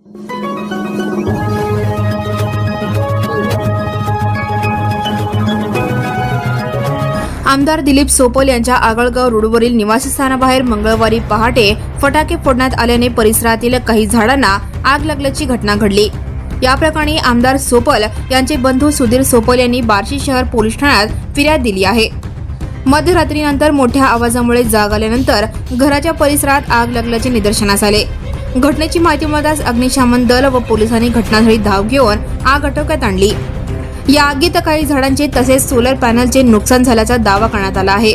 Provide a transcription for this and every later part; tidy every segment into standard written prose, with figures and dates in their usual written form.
आमदार दिलीप सोपल यांच्या आगळगाव रोडवरील निवासस्थानाबाहेर मंगळवारी पहाटे फटाके फोडण्यात आल्याने परिसरातील काही झाडांना आग लागल्याची घटना घडली। या प्रकरणी आमदार सोपल यांचे बंधू सुधीर सोपल यांनी बार्शी शहर पोलीस ठाण्यात फिर्याद दिली आहे। मध्यरात्रीनंतर मोठ्या आवाजामुळे जाग आल्यानंतर घराच्या परिसरात आग लागल्याचे निदर्शनास आले। घटनेची माहिती मिळताच अग्निशमन दल व पोलिसांनी घटनास्थळी धाव घेऊन आग आटोक्यात आणली। या आगीत काही झाडांचे तसेच सोलर पॅनलचे नुकसान झाल्याचा दावा करण्यात आला आहे।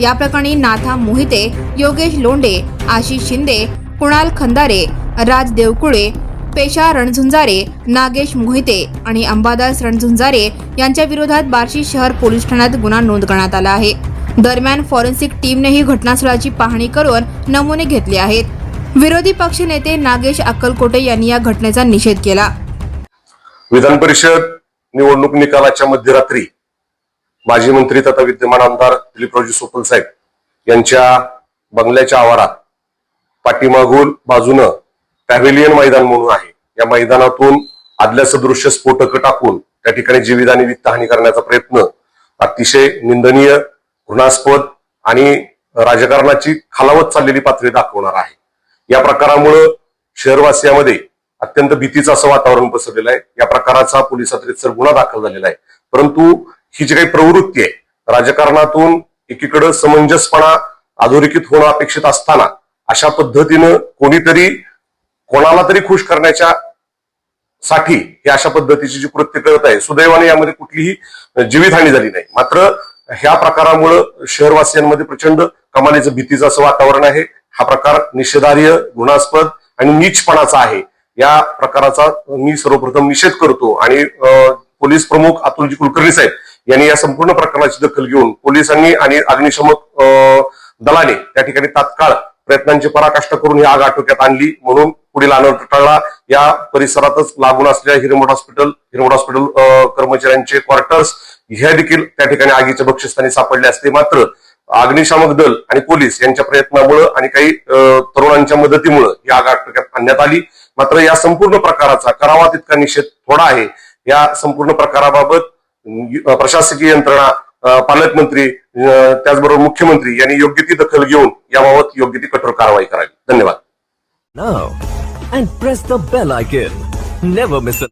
या प्रकरणी नाथा मोहिते, योगेश लोंढे, आशिष शिंदे, कुणाल खंदारे, राज देवकुळे, पेशा रणझुंजारे, नागेश मोहिते आणि अंबादास रणझुंजारे यांच्या विरोधात बार्शी शहर पोलीस ठाण्यात गुन्हा नोंद करण्यात आला आहे। दरम्यान फॉरेन्सिक टीमनेही घटनास्थळाची पाहणी करून नमुने घेतले आहेत। विरोधी पक्ष नेते नागेश अक्कलकोटे यांनी या घटनेचा निषेध केला। विधान परिषद निवडणूक निकालाच्या मध्यरात्री माजी मंत्री तथा विद्यमान आमदार दिलीपरावजी सोपल साहेब यांच्या बंगल्याच्या आवारात पाठीमागून बाजूनं पॅव्हेलियन मैदान म्हणून आहे, या मैदानातून आदल्या सदृश्य स्फोटक टाकून त्या ठिकाणी जीवित आणि वित्तहानी करण्याचा प्रयत्न अतिशय निंदनीय, घृणास्पद आणि राजकारणाची खालावत चाललेली पातळी दाखवणार आहे। या प्रकारामुळे शहरवासियांमध्ये अत्यंत भीतीचं असं वातावरण पसरलेलं आहे। या प्रकाराचा पोलिसात रितसर गुन्हा दाखल झालेला आहे। परंतु ही जी काही प्रवृत्ती आहे, राजकारणातून एकीकडे समंजसपणा अधोरेखित होणं अपेक्षित असताना अशा पद्धतीनं कोणीतरी कोणाला तरी खुश करण्याच्या साठी ही अशा पद्धतीची जी कृत्य करत आहे, सुदैवाने यामध्ये कुठलीही जीवितहानी झाली नाही। मात्र ह्या प्रकारामुळे शहरवासियांमध्ये प्रचंड कमालीचं भीतीचं असं वातावरण आहे। हा प्रकार निषेधार्ह, गुन्हास्पद आणि नीचपणाचा आहे। या प्रकाराचा मी सर्वप्रथम निषेध करतो आणि पोलीस प्रमुख अतुलजी कुलकर्णी साहेब यांनी या संपूर्ण प्रकरणाची दखल घेऊन पोलिसांनी आणि अग्निशमक दलाने त्या ठिकाणी तात्काळ प्रयत्नांची पराकाष्ठा करून ही आग आटोक्यात आणली, म्हणून पुढील अनर्थ टळला। या परिसरातच लागून असलेल्या हिरेमठ हॉस्पिटल कर्मचाऱ्यांचे क्वार्टर्स ह्या देखील त्या ठिकाणी आगीच्या बक्षस्थानी सापडले असते। मात्र अग्निशामक दल आणि पोलीस यांच्या प्रयत्नामुळे आणि काही तरुणांच्या मदतीमुळे ही आग आटोक्यात आणण्यात आली। मात्र या संपूर्ण प्रकाराचा करावा तितका निषेध थोडा आहे। या संपूर्ण प्रकाराबाबत प्रशासकीय यंत्रणा, पालकमंत्री, त्याचबरोबर मुख्यमंत्री यांनी योग्य ती दखल घेऊन याबाबत योग्य ती कठोर कारवाई करावी। धन्यवाद। Now and press the bell icon. Never miss a